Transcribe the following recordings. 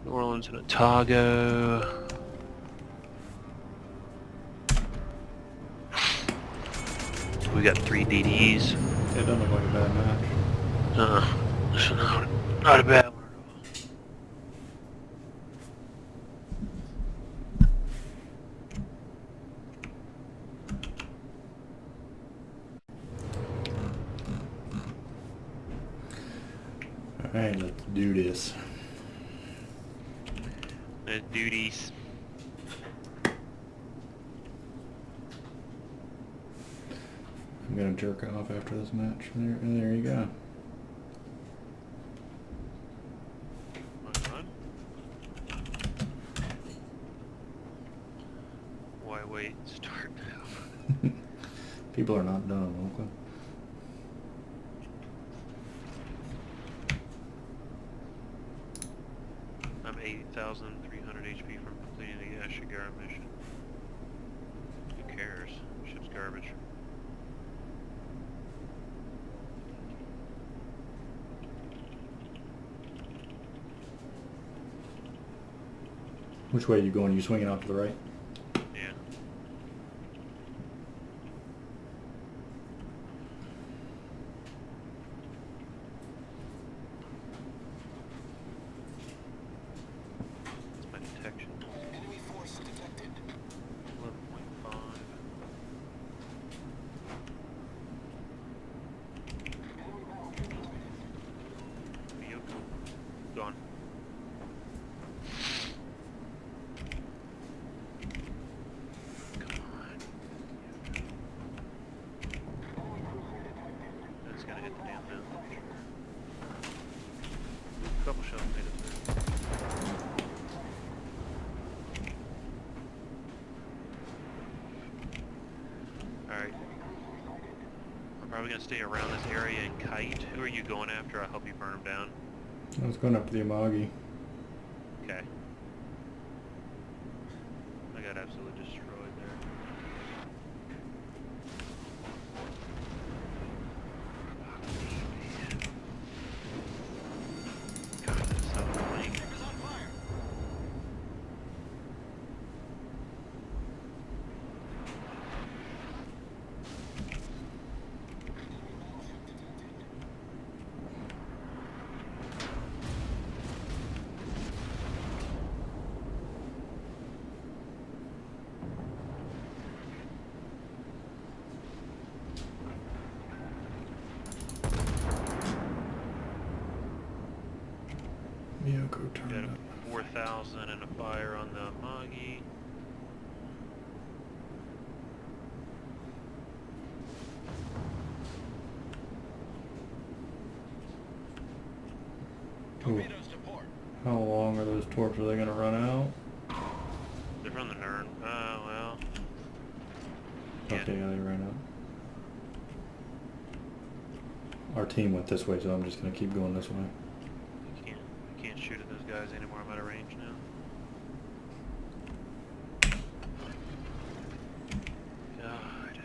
New Orleans and Otago. We got 3 DDs. It doesn't look like a bad match. This is not a bad one at all. Alright, let's do this. There's duties. I'm gonna jerk off after this match. There you go. Why wait? Start now. People are not done, Oakland. I'm 8,300 HP from completing the Ashigara mission. Who cares? Ship's garbage. Which way are you going? You swinging out to the right? Yeah. That's my detection. Enemy force detected. 11.5. Miyoko. Gone. Come on. That's gonna hit the damn mountain. Couple shells made it through. Alright. I'm probably gonna stay around this area and kite. Who are you going after? I'll help you burn them down. I was going up to the Amagi. Okay. I got absolutely destroyed there. God, that's so annoying. Is on fire. Miyoko Got turned a up. 4,000 and a fire on the Magi. Torpedoes to port. How long are those torps? Are they going to run out? They're from the Nern. Well. Okay, yeah, they ran out. Our team went this way, so I'm just going to keep going this way. I can't shoot at those guys anymore. I'm out of range now. God.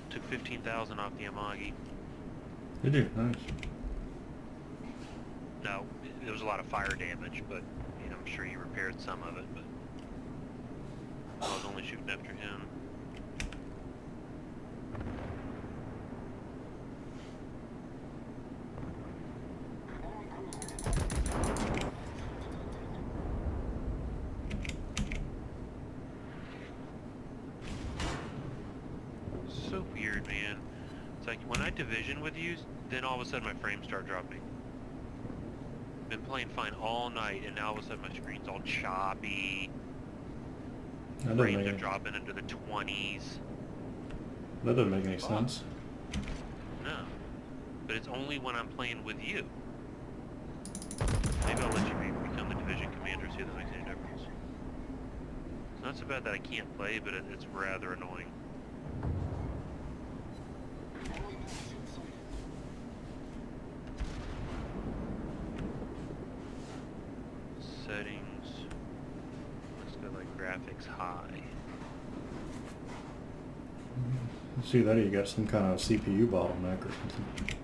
Took 15,000 off the Amagi. Did you? Nice. No, there was a lot of fire damage, but you know, I'm sure you repaired some of it. But I was only shooting after him. So weird, man. It's like when I division with you, then all of a sudden my frames start dropping. Been playing fine all night, and now all of a sudden my screen's all choppy. That doesn't Frames make are any, dropping into the 20s. that doesn't make any sense. No, but it's only when I'm playing with you. Maybe I'll let you become the division commander, see if that makes any difference. It's not so bad that I can't play, but it's rather annoying. Settings. Let's go like graphics high. See that you got some kind of CPU bottleneck or something.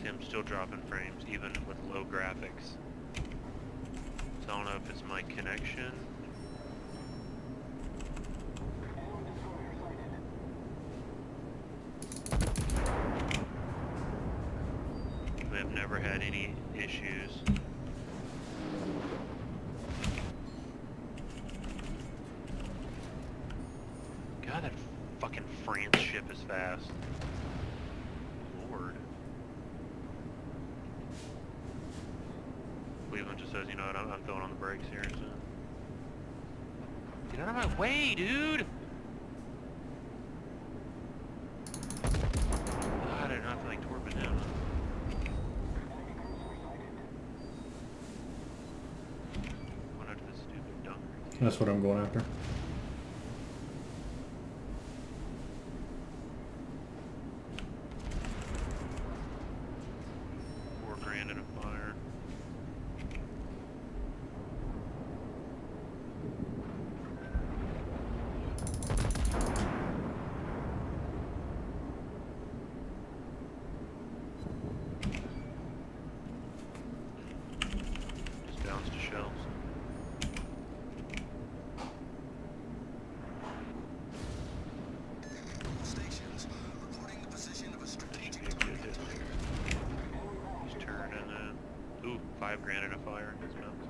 See, I'm still dropping frames, even with low graphics. So I don't know if it's my connection. I've never had any issues. God, that fucking France ship is fast. Lord. Cleveland just says, you know what, I'm throwing on the brakes here. So. Get out of my way, dude! God, I did not feel like torping down. Going after this stupid dunker. That's what I'm going after. $4,000 in a fire. Just bounced to shells. Stations reporting the position of a That should strategic be a good target. hit there. He's turning in. Ooh, $5,000 in a fire. That's nuts.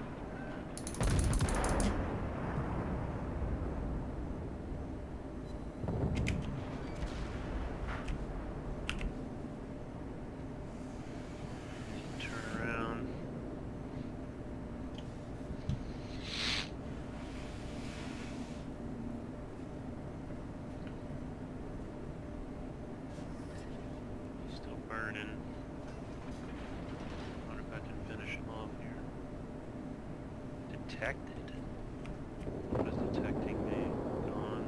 Turn around. He's still burning. Wonder if I can finish him off here. Detected? What is detecting me? Gone.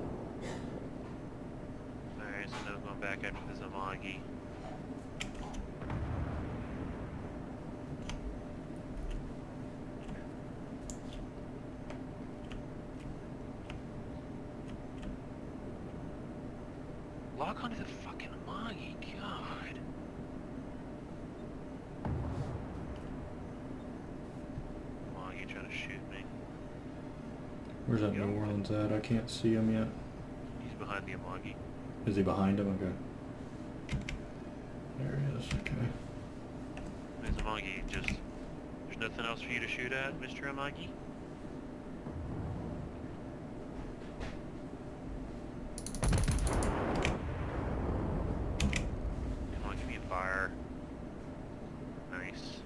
Alright, so now I'm going back after the Zamagi. Lock onto the fucking Amagi, God. Amagi trying to shoot me. Where's that Yep. New Orleans at? I can't see him yet. He's behind the Amagi. Is he behind him? Okay. There he is. Okay. There's Amagi, just... There's nothing else for you to shoot at, Mr. Amagi? Come on, give me a fire. Nice.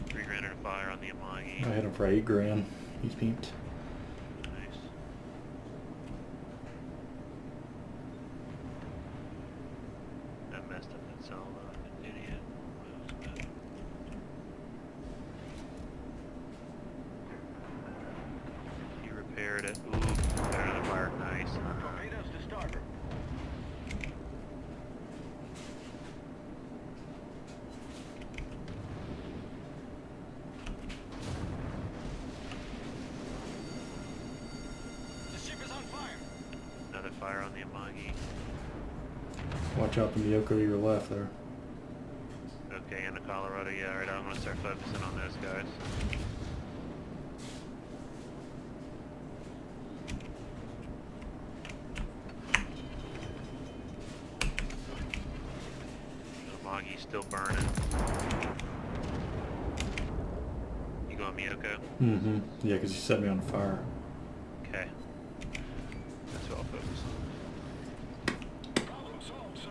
$3,000 in a fire on the Amagi. I hit him for $8,000. He's peeped. Nice. I messed up that salvo, I'm an idiot. That was bad. He repaired it. Ooh, better than fire. Nice. Torpedoes to starboard. The ship is on fire. Another fire on the Amagi. Watch out the Miyoko to your left there. Okay, and the Colorado. Yeah, alright, I'm gonna start focusing on those guys. The Amagi's still burning. You going Miyoko? Mm-hmm. Yeah, because he set me on fire. Okay. That's what I'll focus on. Problem solved, sir.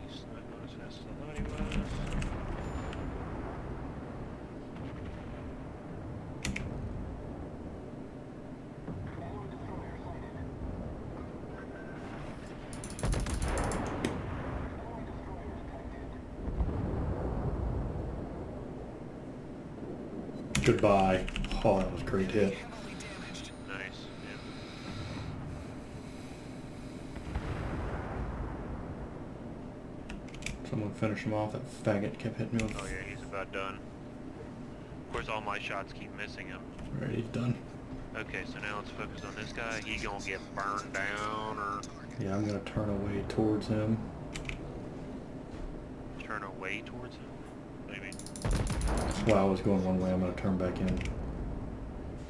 He's not going as fast as I thought he was. Goodbye. Oh, that was a great hit. Heavily damaged. Nice. Yeah. Someone finish him off. That faggot kept hitting me with. Oh yeah, he's about done. Of course, all my shots keep missing him. Alright, he's done. Okay, so now let's focus on this guy. He gonna get burned down or Yeah, I'm gonna turn away towards him. turn away towards him. Well, I was going one way. I'm going to turn back in.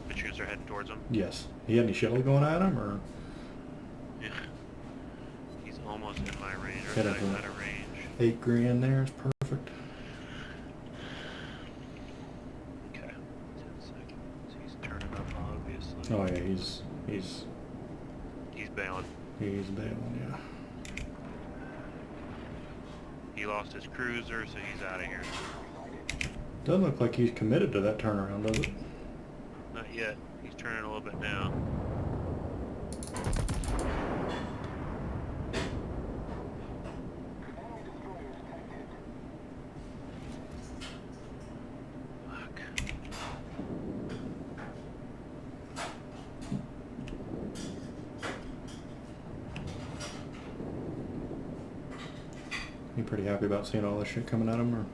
The troops are heading towards him. Yes. He had any shells going at him, or? Yeah. He's almost in my range. Or Hit out him. of range. 8 grand there is perfect. Okay. 10 seconds. He's turning up, obviously. Oh yeah, he's bailing. He's bailing, yeah. He lost his cruiser, so he's out of here. Doesn't look like he's committed to that turnaround, does it? Not yet. He's turning a little bit now. Fuck. You pretty happy about seeing all this shit coming at him, or?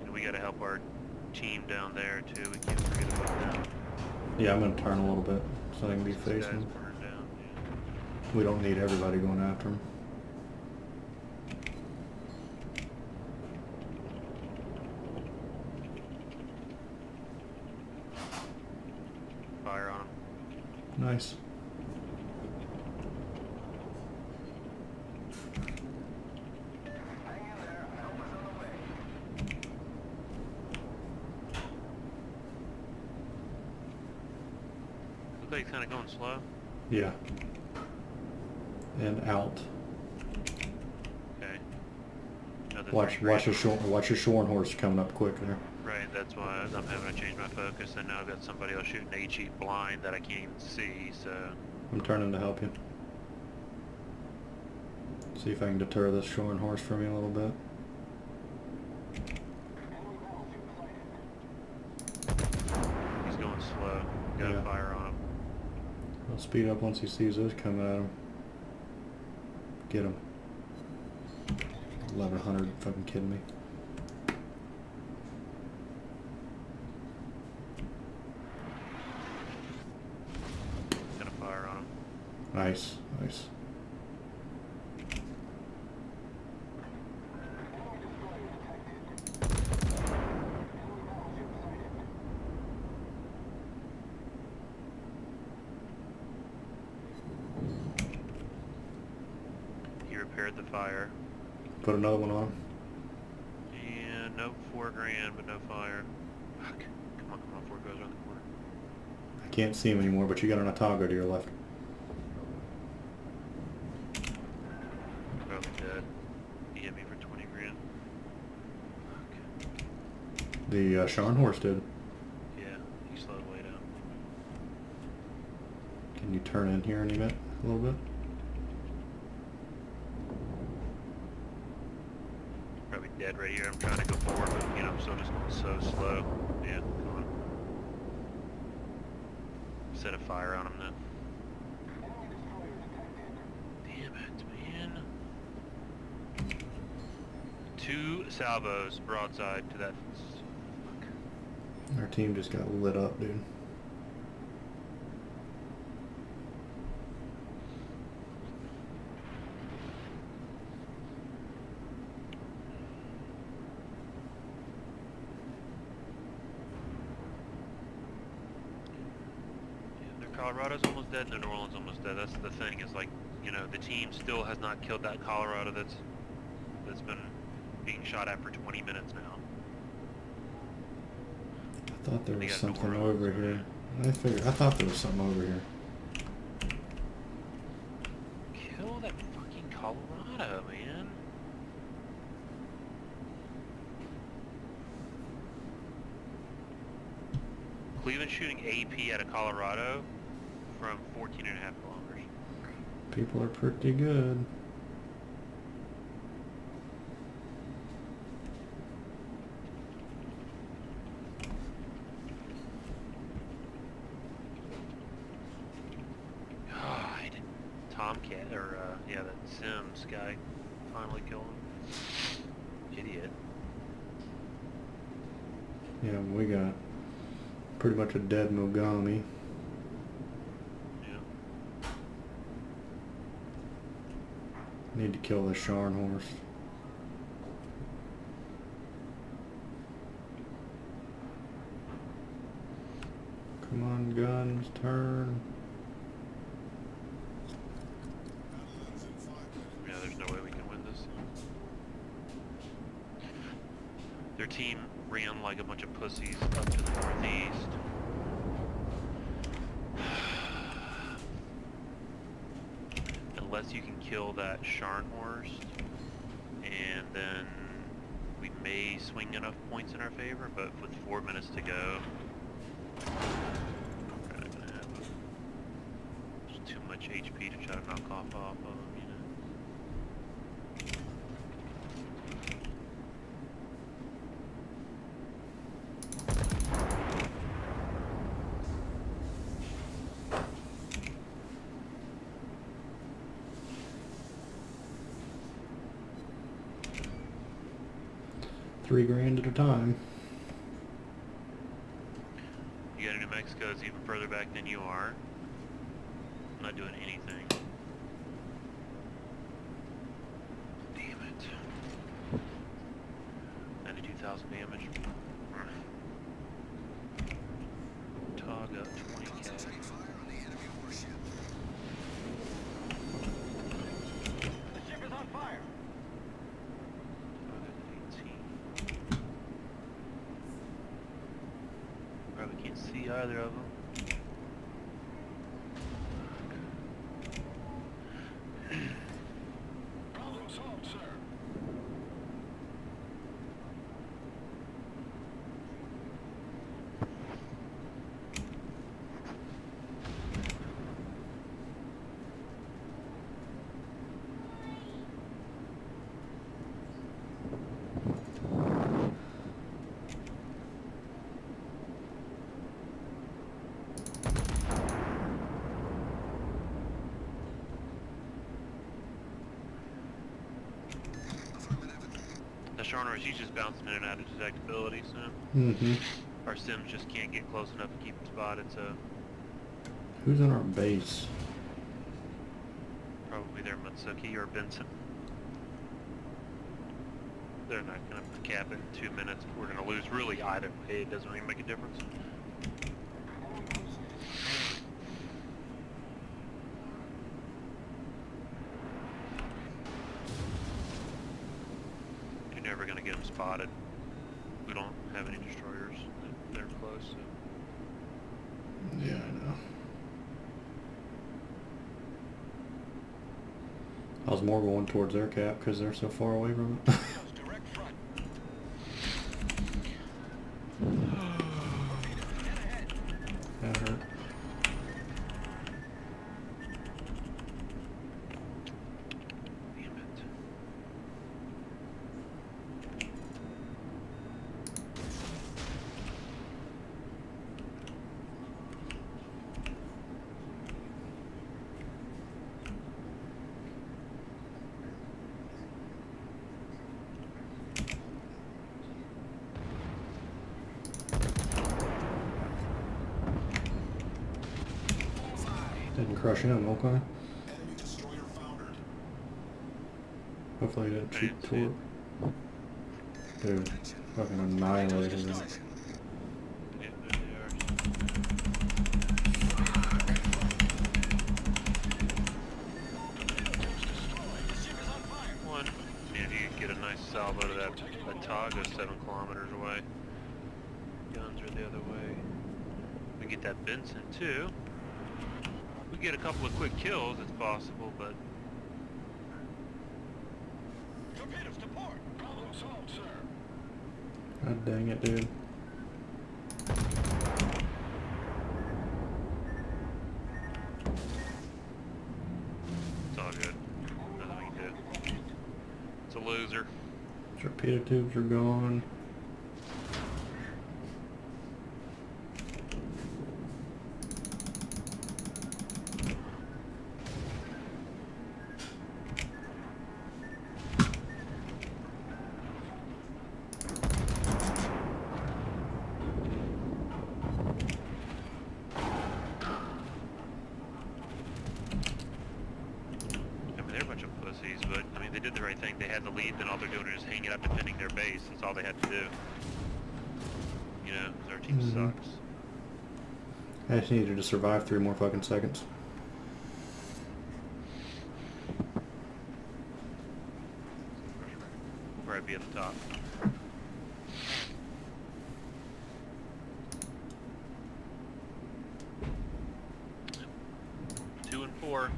And we gotta help our team down there too. We can't forget about them. Yeah, I'm gonna turn a little bit so I can be This guy's facing him. burned down. We don't need everybody going after him. Yeah. Fire on him. Nice. Looks like he's kind of going slow. Yeah. And out. Okay. Another Watch 3 grand. your shorn horse coming up quick there. Right, that's why I'm having to change my focus, and now I've got somebody else shooting HE blind that I can't even see, so... I'm turning to help you. See if I can deter this shorn horse from you a little bit. He's going slow. Gotta Yeah. fire on him. He'll speed up once he sees this coming at him. Get him. 1100, fucking kidding me. Gotta fire on him. Nice, nice. He repaired the fire. Put another one on him. And nope, 4 grand, but no fire. Fuck. Come on, before it goes around the corner. I can't see him anymore, but you got an Otago to your left. Probably dead. He hit me for 20 grand. Fuck. The Sharn horse did. Yeah, he slowed way down. Can you turn in here any bit? A little bit? Probably dead right here. I'm trying to go forward, but you know, I'm still just going so slow. Yeah, come on. Set a fire on him then. Damn it, man. 2 salvos broadside to that. Fuck. Our team just got lit up, dude. Colorado's almost dead and New Orleans almost dead. That's the thing, is like, you know, the team still has not killed that Colorado that's been being shot at for 20 minutes now. I thought there They was got something New Orleans. over here. I thought there was something over here. Kill that fucking Colorado, man. Cleveland shooting AP out of Colorado from 14.5 kilometers. People are pretty good. God. Tomcat, or, yeah, that Sims guy finally killed him. Idiot. Yeah, we got pretty much a dead Mogami. Yeah. Need to kill this Sharn horse. Come on, guns, turn. Yeah, there's no way we can win this. Their team ran like a bunch of pussies up to the northeast. Unless you can kill that Scharnhorst, and then we may swing enough points in our favor, but with 4 minutes to go, we're not gonna have it. There's too much HP to try to knock off of them, you know. 3 grand at a time. You got to New Mexico is even further back than you are. I'm not doing anything. Damn it. 92,000 damage. Tog up 20k. Taking fire on the enemy warship. The ship is on fire. Tog up 18. Probably can't see either of them. Problem solved, sir. The Sharnor, she's just bouncing in and out of detectability, so Mm-hmm. our sims just can't get close enough to keep them spotted, so Who's on our base? probably their Matsuki or Benson. They're not going to cap it in 2 minutes. We're going to lose really either way. It doesn't really make a difference. You're never going to get them spotted. We don't have any destroyers. They're close, so. Yeah, I know. I was more going towards their cap because they're so far away from it. Goes direct front. Dead ahead. That hurt. Damn it. Didn't crush him, okay. Enemy destroyer foundered. Hopefully he didn't I shoot didn't see toward. Dude, fucking annihilated him. Yeah, there they are. The ship is on fire. One. Yeah, if you could get a nice salvo to that Ataga 7 kilometers away. Guns are the other way. We get that Benson too. We get a couple of quick kills, it's possible, but Torpedoes to port. Problem solved, sir. God dang it, dude. it's all good. Nothing we can do. It's a loser. Torpedo tubes are gone. I mean, they're a bunch of pussies, but I mean, they did the right thing. They had the lead, then all they're doing is hanging up defending their base. That's all they had to do. You know, 'cause our team Mhm. sucks. I just needed to survive 3 more fucking seconds. Where I'd be at the top. Yep. 2 and 4.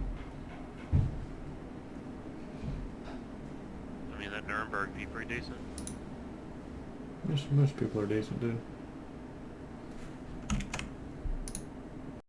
I mean, that Nuremberg be pretty decent. Most people are decent, dude.